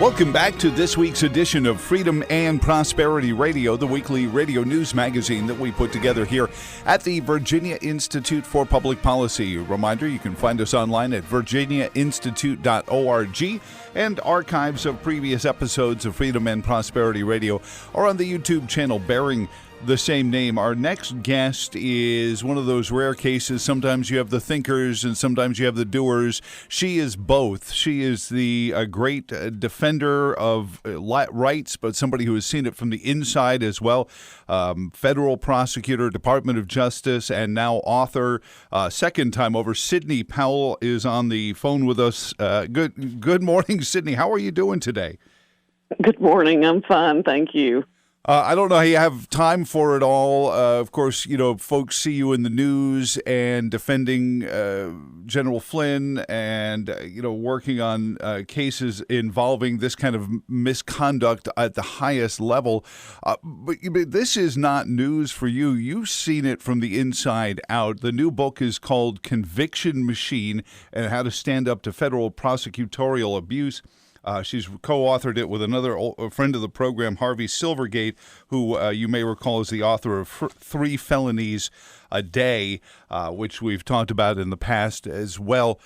Welcome back to this week's edition of Freedom and Prosperity Radio, the weekly radio news magazine that we put together here at the Virginia Institute for Public Policy. Reminder, you can find us online at virginiainstitute.org, and archives of previous episodes of Freedom and Prosperity Radio are on the YouTube channel bearing the same name. Our next guest is one of those rare cases. Sometimes you have the thinkers and sometimes you have the doers. She is both. She is the great defender of rights, but somebody who has seen it from the inside as well. Federal prosecutor, Department of Justice, and now author. Second time over, Sidney Powell is on the phone with us. Good morning, Sidney. How are you doing today? Good morning. I'm fine. Thank you. I don't know how you have time for it all. Of course, you know, folks see you in the news and defending General Flynn and, working on cases involving this kind of misconduct at the highest level. But this is not news for you. You've seen it from the inside out. The new book is called Conviction Machine and How to Stand Up to Federal Prosecutorial Abuse. She's co-authored it with another friend of the program, Harvey Silvergate, who you may recall is the author of 3 Felonies a Day, which we've talked about in the past as well.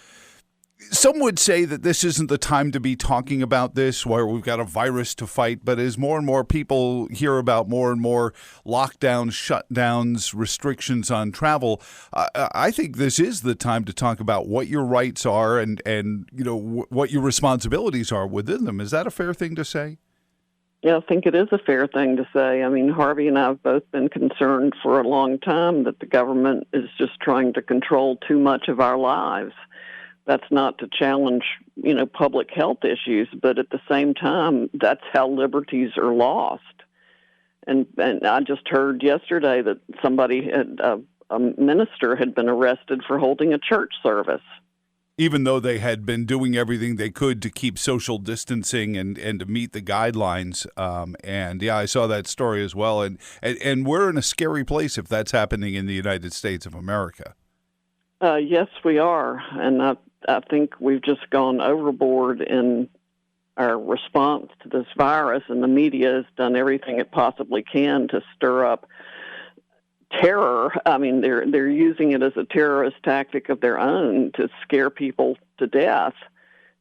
Some would say that this isn't the time to be talking about this, where we've got a virus to fight, but as more and more people hear about more and more lockdowns, shutdowns, restrictions on travel, I think this is the time to talk about what your rights are and what your responsibilities are within them. Is that a fair thing to say? Yeah, I think it is a fair thing to say. I mean, Harvey and I have both been concerned for a long time that the government is just trying to control too much of our lives. That's not to challenge, public health issues, but at the same time, that's how liberties are lost. And I just heard yesterday that somebody, a minister, had been arrested for holding a church service. Even though they had been doing everything they could to keep social distancing and to meet the guidelines. I saw that story as well. And we're in a scary place if that's happening in the United States of America. Yes, we are. And I think we've just gone overboard in our response to this virus, and the media has done everything it possibly can to stir up terror. I mean, they're using it as a terrorist tactic of their own to scare people to death,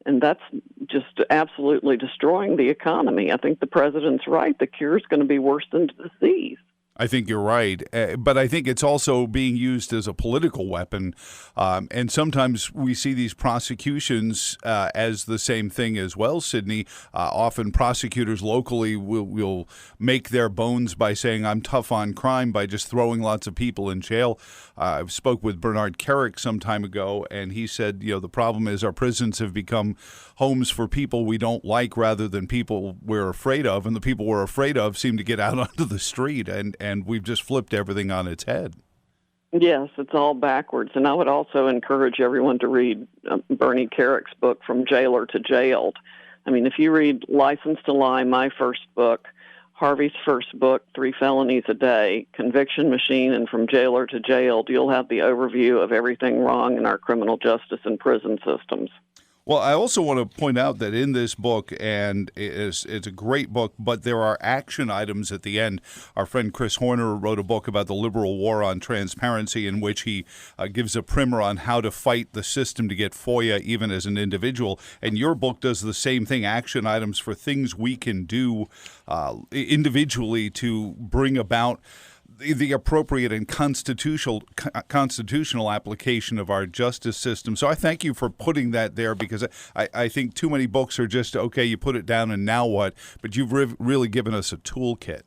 and that's just absolutely destroying the economy. I think the president's right. The cure is going to be worse than the disease. I think you're right, but I think it's also being used as a political weapon, and sometimes we see these prosecutions as the same thing as well, Sidney. Often prosecutors locally will make their bones by saying, I'm tough on crime, by just throwing lots of people in jail. I spoke with Bernard Carrick some time ago, and he said, the problem is our prisons have become homes for people we don't like rather than people we're afraid of, and the people we're afraid of seem to get out onto the street, and we've just flipped everything on its head. Yes, it's all backwards. And I would also encourage everyone to read Bernie Carrick's book, From Jailer to Jailed. I mean, if you read License to Lie, my first book, Harvey's first book, 3 Felonies a Day, Conviction Machine, and From Jailer to Jailed, you'll have the overview of everything wrong in our criminal justice and prison systems. Well, I also want to point out that in this book, and it's a great book, but there are action items at the end. Our friend Chris Horner wrote a book about the liberal war on transparency, in which he gives a primer on how to fight the system to get FOIA even as an individual. And your book does the same thing, action items for things we can do individually to bring about the appropriate and constitutional application of our justice system. So I thank you for putting that there, because I think too many books are just, okay, you put it down and now what? But you've really given us a toolkit.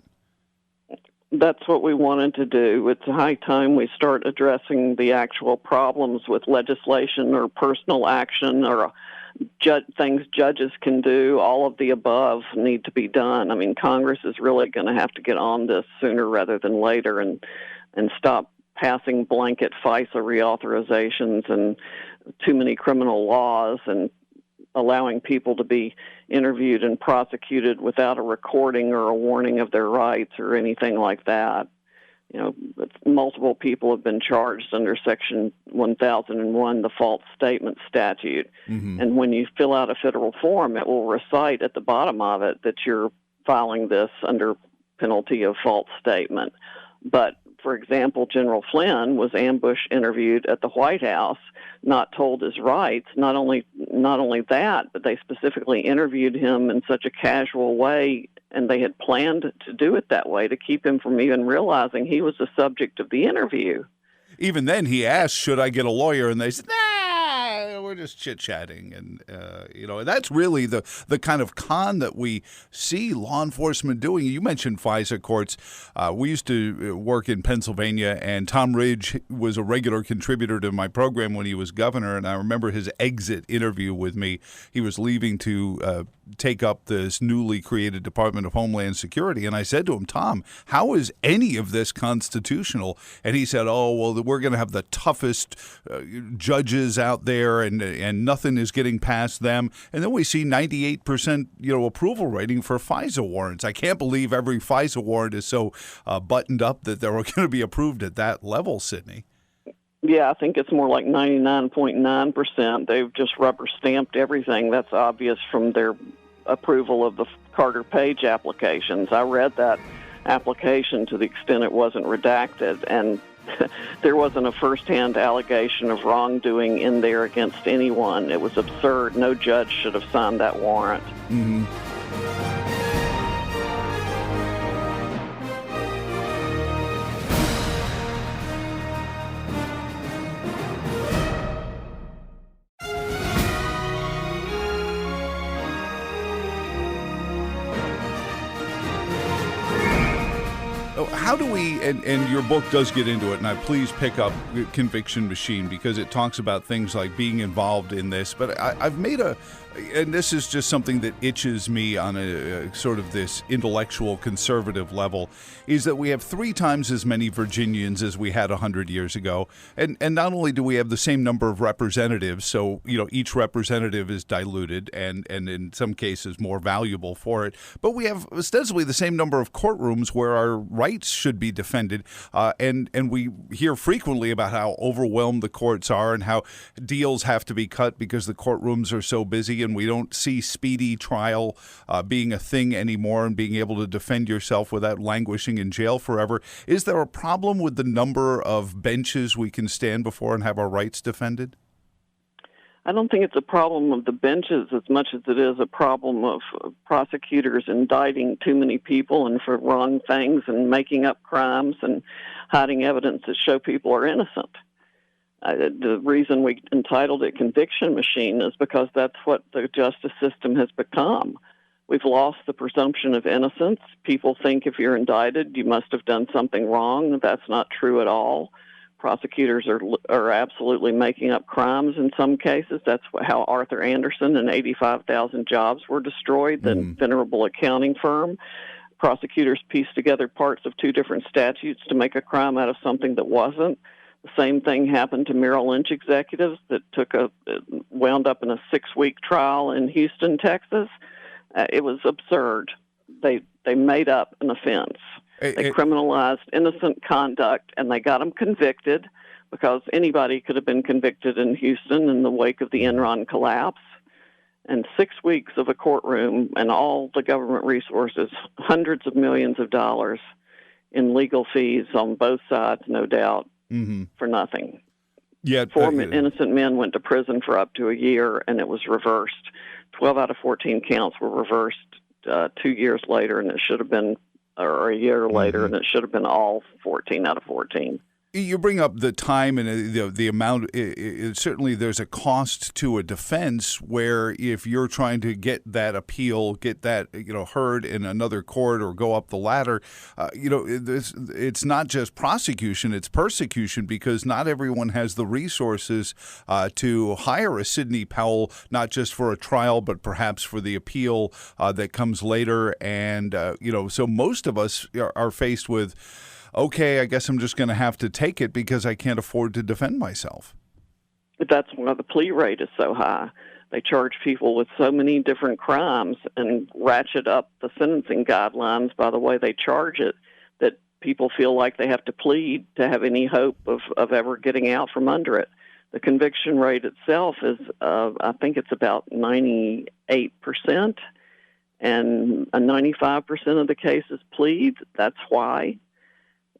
That's what we wanted to do. It's high time we start addressing the actual problems with legislation or personal action or things judges can do. All of the above need to be done. I mean, Congress is really going to have to get on this sooner rather than later and stop passing blanket FISA reauthorizations and too many criminal laws and allowing people to be interviewed and prosecuted without a recording or a warning of their rights or anything like that. multiple people have been charged under Section 1001, the false statement statute. Mm-hmm. And when you fill out a federal form, it will recite at the bottom of it that you're filing this under penalty of false statement. But, for example, General Flynn was ambush interviewed at the White House, not told his rights. Not only that, but they specifically interviewed him in such a casual way, and they had planned to do it that way to keep him from even realizing he was the subject of the interview. Even then, he asked, should I get a lawyer? And they said, nah, we're just chit-chatting. And, that's really the kind of con that we see law enforcement doing. You mentioned FISA courts. We used to work in Pennsylvania, and Tom Ridge was a regular contributor to my program when he was governor. And I remember his exit interview with me. He was leaving to take up this newly created Department of Homeland Security. And I said to him, Tom, how is any of this constitutional? And he said, oh, well, we're going to have the toughest judges out there, and nothing is getting past them. And then we see 98% approval rating for FISA warrants. I can't believe every FISA warrant is so buttoned up that they're going to be approved at that level, Sidney. Yeah, I think it's more like 99.9%. They've just rubber stamped everything. That's obvious from their approval of the Carter Page applications. I read that application to the extent it wasn't redacted, and there wasn't a first-hand allegation of wrongdoing in there against anyone. It was absurd. No judge should have signed that warrant. Mm-hmm. How do we, and your book does get into it, and I please pick up Conviction Machine, because it talks about things like being involved in this, but I've made and this is just something that itches me on a sort of this intellectual conservative level, is that we have 3 times as many Virginians as we had 100 years ago. And not only do we have the same number of representatives, so, each representative is diluted and in some cases more valuable for it, but we have ostensibly the same number of courtrooms where our rights should be defended. And we hear frequently about how overwhelmed the courts are and how deals have to be cut because the courtrooms are so busy, and we don't see speedy trial being a thing anymore and being able to defend yourself without languishing in jail forever. Is there a problem with the number of benches we can stand before and have our rights defended? I don't think it's a problem of the benches as much as it is a problem of prosecutors indicting too many people and for wrong things and making up crimes and hiding evidence that show people are innocent. The reason we entitled it Conviction Machine is because that's what the justice system has become. We've lost the presumption of innocence. People think if you're indicted, you must have done something wrong. That's not true at all. Prosecutors are absolutely making up crimes in some cases. That's how Arthur Anderson and 85,000 jobs were destroyed, the venerable accounting firm. Prosecutors pieced together parts of 2 different statutes to make a crime out of something that wasn't. The same thing happened to Merrill Lynch executives that wound up in a 6-week trial in Houston, Texas. It was absurd. They made up an offense. They criminalized innocent conduct, and they got them convicted because anybody could have been convicted in Houston in the wake of the Enron collapse. And 6 weeks of a courtroom and all the government resources, hundreds of millions of dollars in legal fees on both sides, no doubt, for nothing. Yeah, 4 innocent men went to prison for up to a year, and it was reversed. 12 out of 14 counts were reversed 2 years later, and it should have been, or a year later, and it should have been all 14 out of 14. You bring up the time and the amount. Certainly, there's a cost to a defense where if you're trying to get that appeal, get that heard in another court or go up the ladder, it's not just prosecution; it's persecution because not everyone has the resources to hire a Sidney Powell, not just for a trial, but perhaps for the appeal that comes later. And so most of us are faced with, okay, I guess I'm just going to have to take it because I can't afford to defend myself. That's why the plea rate is so high. They charge people with so many different crimes and ratchet up the sentencing guidelines by the way they charge it, that people feel like they have to plead to have any hope of ever getting out from under it. The conviction rate itself is, I think it's about 98%, and 95% of the cases plead. That's why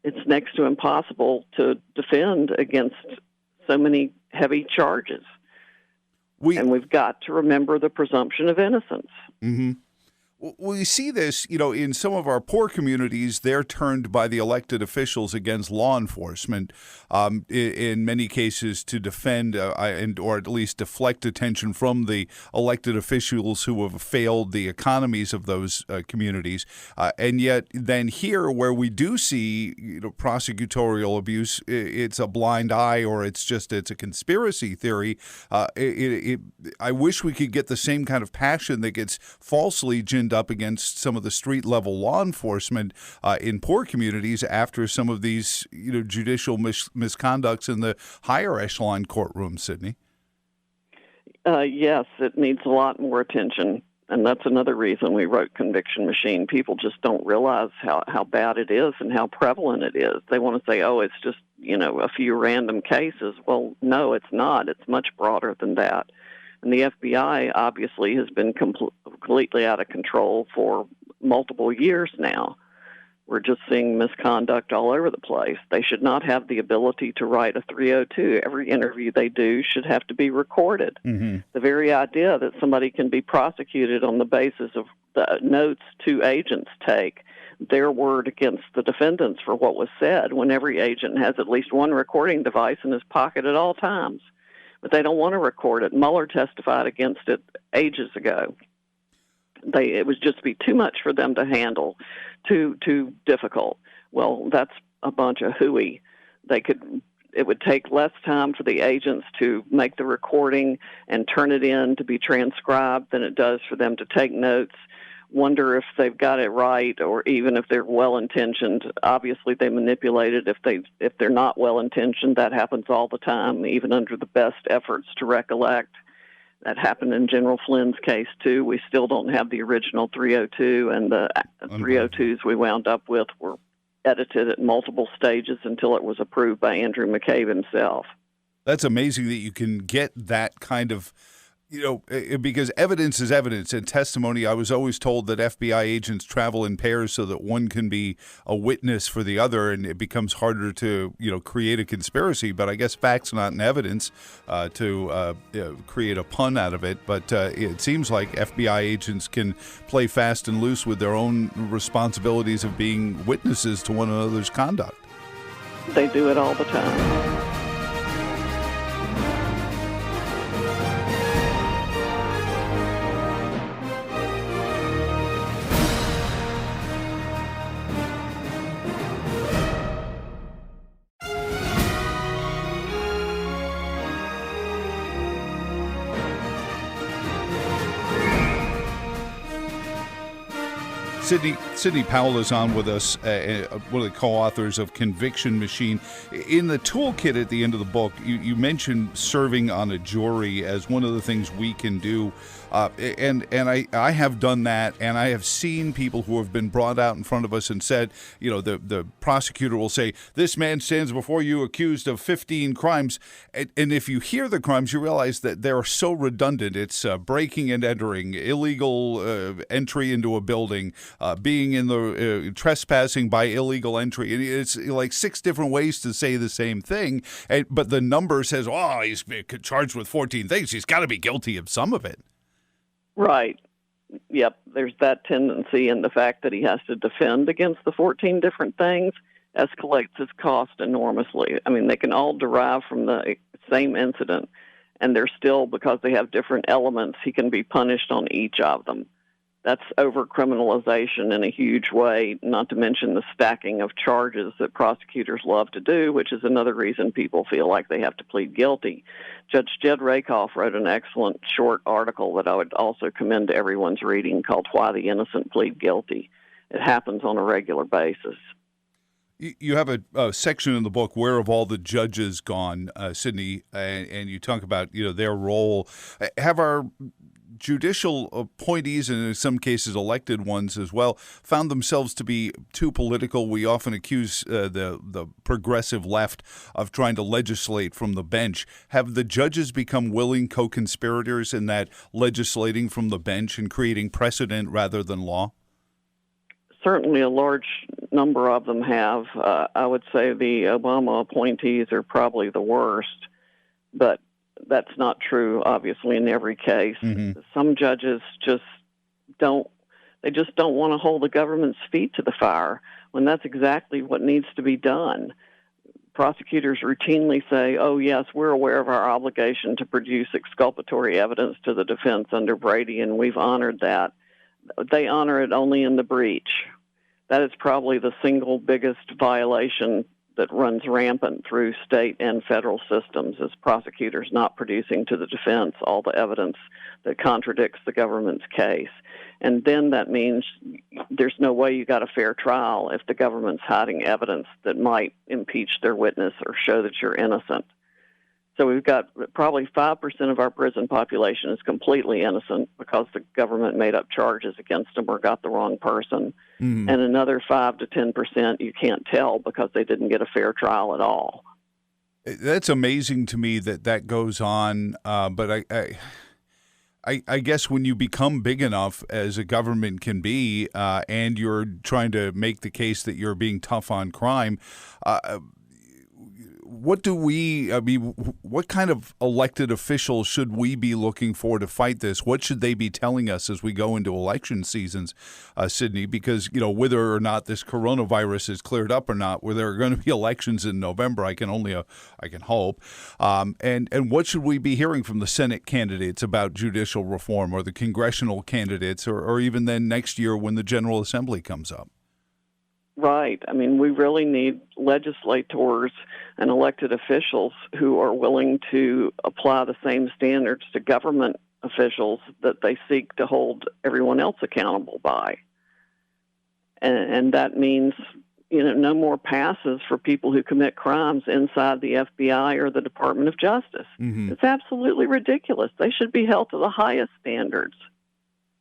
it's next to impossible to defend against so many heavy charges. And we've got to remember the presumption of innocence. Mm-hmm. Well, you see this, in some of our poor communities, they're turned by the elected officials against law enforcement, in many cases to defend or at least deflect attention from the elected officials who have failed the economies of those communities. And yet then here where we do see prosecutorial abuse, it's a blind eye or it's a conspiracy theory. I wish we could get the same kind of passion that gets falsely ginned up against some of the street-level law enforcement in poor communities after some of these judicial misconducts in the higher echelon courtrooms, Sidney. Yes, it needs a lot more attention, and that's another reason we wrote Conviction Machine. People just don't realize how bad it is and how prevalent it is. They want to say, oh, it's just a few random cases. Well, no, it's not. It's much broader than that. And the FBI obviously has been completely out of control for multiple years now. We're just seeing misconduct all over the place. They should not have the ability to write a 302. Every interview they do should have to be recorded. Mm-hmm. The very idea that somebody can be prosecuted on the basis of the notes two agents take, their word against the defendants for what was said, when every agent has at least one recording device in his pocket at all times. But they don't want to record it. Mueller testified against it ages ago. It was just be too much for them to handle, too difficult. Well, that's a bunch of hooey. It would take less time for the agents to make the recording and turn it in to be transcribed than it does for them to take notes, wonder if they've got it right, or even if they're well-intentioned. Obviously, they manipulate it. If they're not well-intentioned, that happens all the time, even under the best efforts to recollect. That happened in General Flynn's case, too. We still don't have the original 302, and the 302s we wound up with were edited at multiple stages until it was approved by Andrew McCabe himself. That's amazing that you can get that kind of because evidence is evidence and testimony. I was always told that FBI agents travel in pairs so that one can be a witness for the other, and it becomes harder to, create a conspiracy. But I guess facts not in evidence to create a pun out of it. But it seems like FBI agents can play fast and loose with their own responsibilities of being witnesses to one another's conduct. They do it all the time. Sidney Powell is on with us, one of the co-authors of Conviction Machine. In the toolkit at the end of the book, you mentioned serving on a jury as one of the things we can do. And I have done that, and I have seen people who have been brought out in front of us and said, the prosecutor will say, this man stands before you accused of 15 crimes. And if you hear the crimes, you realize that they're so redundant. It's breaking and entering, illegal entry into a building, being in the trespassing by illegal entry. And it's like 6 different ways to say the same thing. But the number says, oh, he's charged with 14 things. He's got to be guilty of some of it. Right. Yep. There's that tendency, and the fact that he has to defend against the 14 different things escalates his cost enormously. I mean, they can all derive from the same incident, and they're still, because they have different elements, he can be punished on each of them. That's over-criminalization in a huge way, not to mention the stacking of charges that prosecutors love to do, which is another reason people feel like they have to plead guilty. Judge Jed Rakoff wrote an excellent short article that I would also commend to everyone's reading called Why the Innocent Plead Guilty. It happens on a regular basis. You have a section in the book, Where Have All the Judges Gone, Sidney, and you talk about their role. Have our judicial appointees, and in some cases elected ones as well, found themselves to be too political. We often accuse the progressive left of trying to legislate from the bench. Have the judges become willing co-conspirators in that legislating from the bench and creating precedent rather than law? Certainly a large number of them have. I would say the Obama appointees are probably the worst, but that's not true, obviously, in every case. Mm-hmm. Some judges just don't want to hold the government's feet to the fire when that's exactly what needs to be done. Prosecutors routinely say, oh, yes, we're aware of our obligation to produce exculpatory evidence to the defense under Brady, and we've honored that. They honor it only in the breach. That is probably the single biggest violation that runs rampant through state and federal systems, is prosecutors not producing to the defense all the evidence that contradicts the government's case. And then that means there's no way you got a fair trial if the government's hiding evidence that might impeach their witness or show that you're innocent. So we've got probably 5% of our prison population is completely innocent because the government made up charges against them or got the wrong person. Mm. And another 5 to 10% you can't tell because they didn't get a fair trial at all. That's amazing to me that goes on. But I guess when you become big enough as a government can be, and you're trying to make the case that you're being tough on crime, what kind of elected officials should we be looking for to fight this? What should they be telling us as we go into election seasons, Sidney? Because, whether or not this coronavirus is cleared up or not, where there are going to be elections in November, I can hope. And what should we be hearing from the Senate candidates about judicial reform, or the congressional candidates, or even then next year when the General Assembly comes up? Right. I mean, we really need legislators and elected officials who are willing to apply the same standards to government officials that they seek to hold everyone else accountable by. And that means, no more passes for people who commit crimes inside the FBI or the Department of Justice. Mm-hmm. It's absolutely ridiculous. They should be held to the highest standards.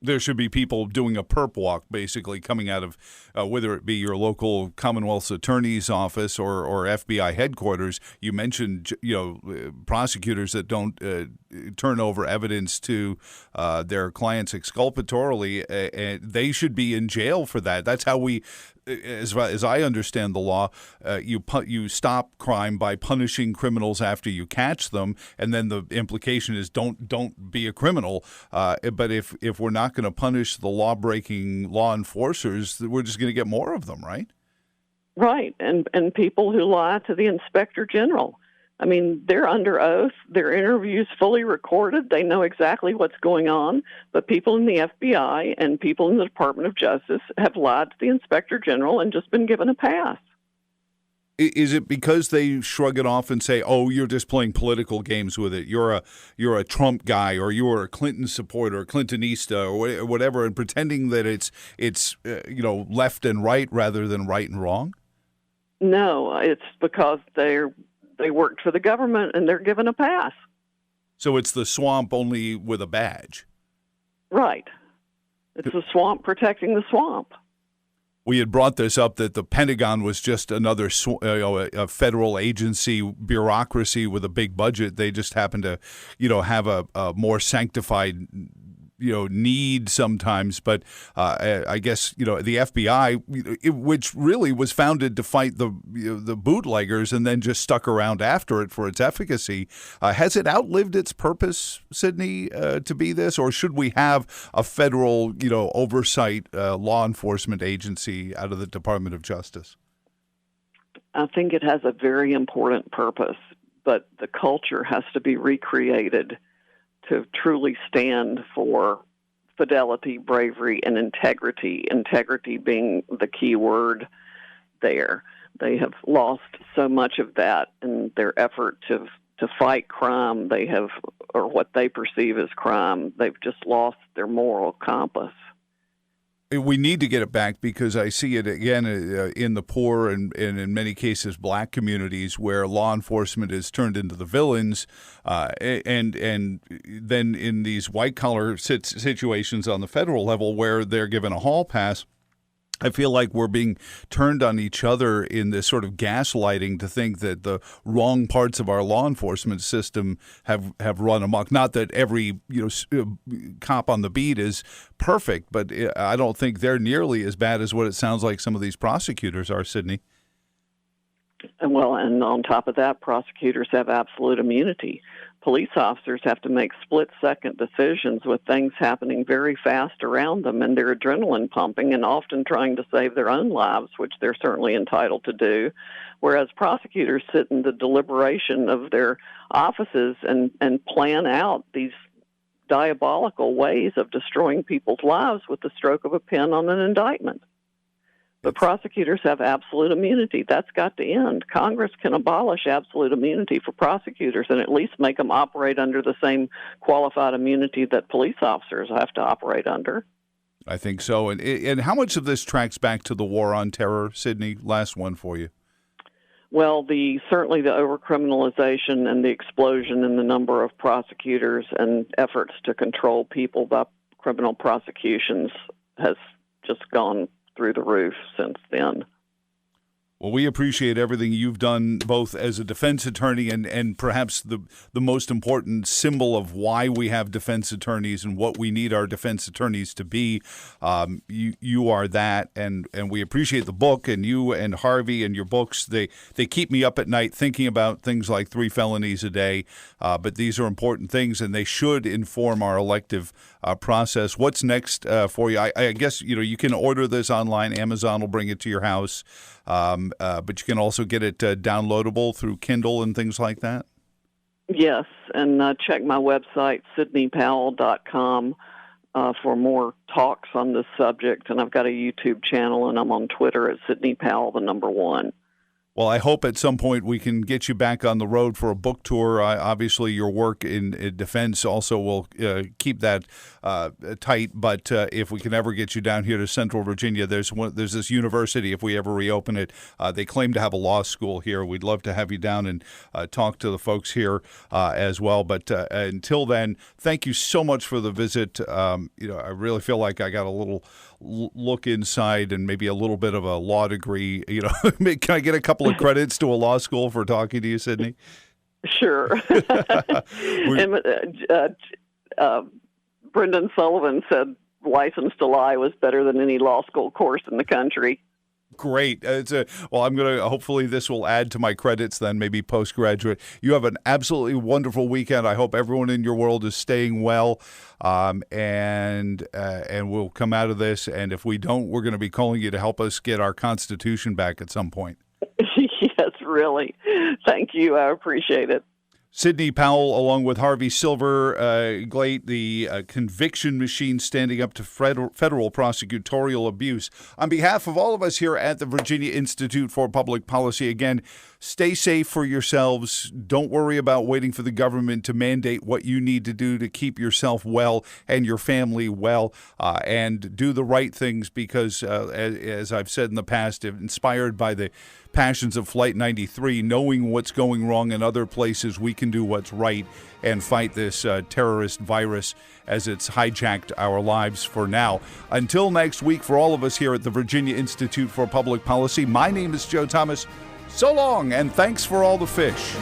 There should be people doing a perp walk, basically, coming out of whether it be your local Commonwealth's Attorney's Office or FBI headquarters. You mentioned, prosecutors that don't turn over evidence to their clients exculpatorily, and they should be in jail for that. That's how we, as I understand the law, you stop crime by punishing criminals after you catch them, and then the implication is don't be a criminal. But if we're not going to punish the law-breaking law enforcers, we're just going to get more of them, right? Right, and people who lie to the Inspector General. I mean, they're under oath. Their interview's fully recorded. They know exactly what's going on. But people in the FBI and people in the Department of Justice have lied to the Inspector General and just been given a pass. Is it because they shrug it off and say, "Oh, you're just playing political games with it. You're a Trump guy, or you're a Clinton supporter, or Clintonista, or whatever," and pretending that it's left and right rather than right and wrong? No, it's because they worked for the government and they're given a pass. So it's the swamp only with a badge. Right. It's the swamp protecting the swamp. We had brought this up that the Pentagon was just another a federal agency bureaucracy with a big budget. They just happen to, have a more sanctified, need sometimes. But I guess, the FBI, which really was founded to fight the bootleggers and then just stuck around after it for its efficacy, has it outlived its purpose, Sidney, to be this? Or should we have a federal, oversight law enforcement agency out of the Department of Justice? I think it has a very important purpose, but the culture has to be recreated to truly stand for fidelity, bravery, and integrity. Integrity being the key word there. They have lost so much of that in their effort to fight crime. They have, or what they perceive as crime, they've just lost their moral compass. We need to get it back because I see it again in the poor and in many cases black communities where law enforcement is turned into the villains, and then in these white collar situations on the federal level where they're given a hall pass. I feel like we're being turned on each other in this sort of gaslighting to think that the wrong parts of our law enforcement system have run amok. Not that every cop on the beat is perfect, but I don't think they're nearly as bad as what it sounds like some of these prosecutors are, Sidney. Well, and on top of that, prosecutors have absolute immunity. Police officers have to make split-second decisions with things happening very fast around them, and they're adrenaline pumping and often trying to save their own lives, which they're certainly entitled to do, whereas prosecutors sit in the deliberation of their offices and plan out these diabolical ways of destroying people's lives with the stroke of a pen on an indictment. But prosecutors have absolute immunity. That's got to end. Congress can abolish absolute immunity for prosecutors and at least make them operate under the same qualified immunity that police officers have to operate under. I think so. And how much of this tracks back to the war on terror, Sidney? Last one for you. Well, certainly the overcriminalization and the explosion in the number of prosecutors and efforts to control people by criminal prosecutions has just gone through the roof since then. Well, we appreciate everything you've done, both as a defense attorney and perhaps the most important symbol of why we have defense attorneys and what we need our defense attorneys to be. You are that, and we appreciate the book, and you and Harvey and your books. They keep me up at night thinking about things like 3 felonies a day, but these are important things, and they should inform our elective process. What's next for you? I guess you can order this online. Amazon will bring it to your house. But you can also get it downloadable through Kindle and things like that? Yes, and check my website, sydneypowell.com, for more talks on this subject. And I've got a YouTube channel, and I'm on Twitter at Sidney Powell, the number 1. Well, I hope at some point we can get you back on the road for a book tour. Obviously, your work in defense also will keep that tight. But if we can ever get you down here to Central Virginia, there's this university, if we ever reopen it. They claim to have a law school here. We'd love to have you down and talk to the folks here as well. But until then, thank you so much for the visit. I really feel like I got a little look inside and maybe a little bit of a law degree. Can I get a couple of credits to a law school for talking to you, Sidney? Sure. And Brendan Sullivan said License to Lie was better than any law school course in the country. Great. I'm going to, hopefully this will add to my credits then, maybe postgraduate. You have an absolutely wonderful weekend. I hope everyone in your world is staying well, and we'll come out of this. And if we don't, we're going to be calling you to help us get our Constitution back at some point. Yes, really. Thank you. I appreciate it. Sidney Powell, along with Harvey Silverglate, the conviction machine standing up to federal prosecutorial abuse. On behalf of all of us here at the Virginia Institute for Public Policy, again, stay safe for yourselves. Don't worry about waiting for the government to mandate what you need to do to keep yourself well and your family well, and do the right things because, as I've said in the past, inspired by the passions of Flight 93, knowing what's going wrong in other places, we can do what's right and fight this terrorist virus as it's hijacked our lives for now. Until next week, for all of us here at the Virginia Institute for Public Policy, my name is Joe Thomas. So long, and thanks for all the fish.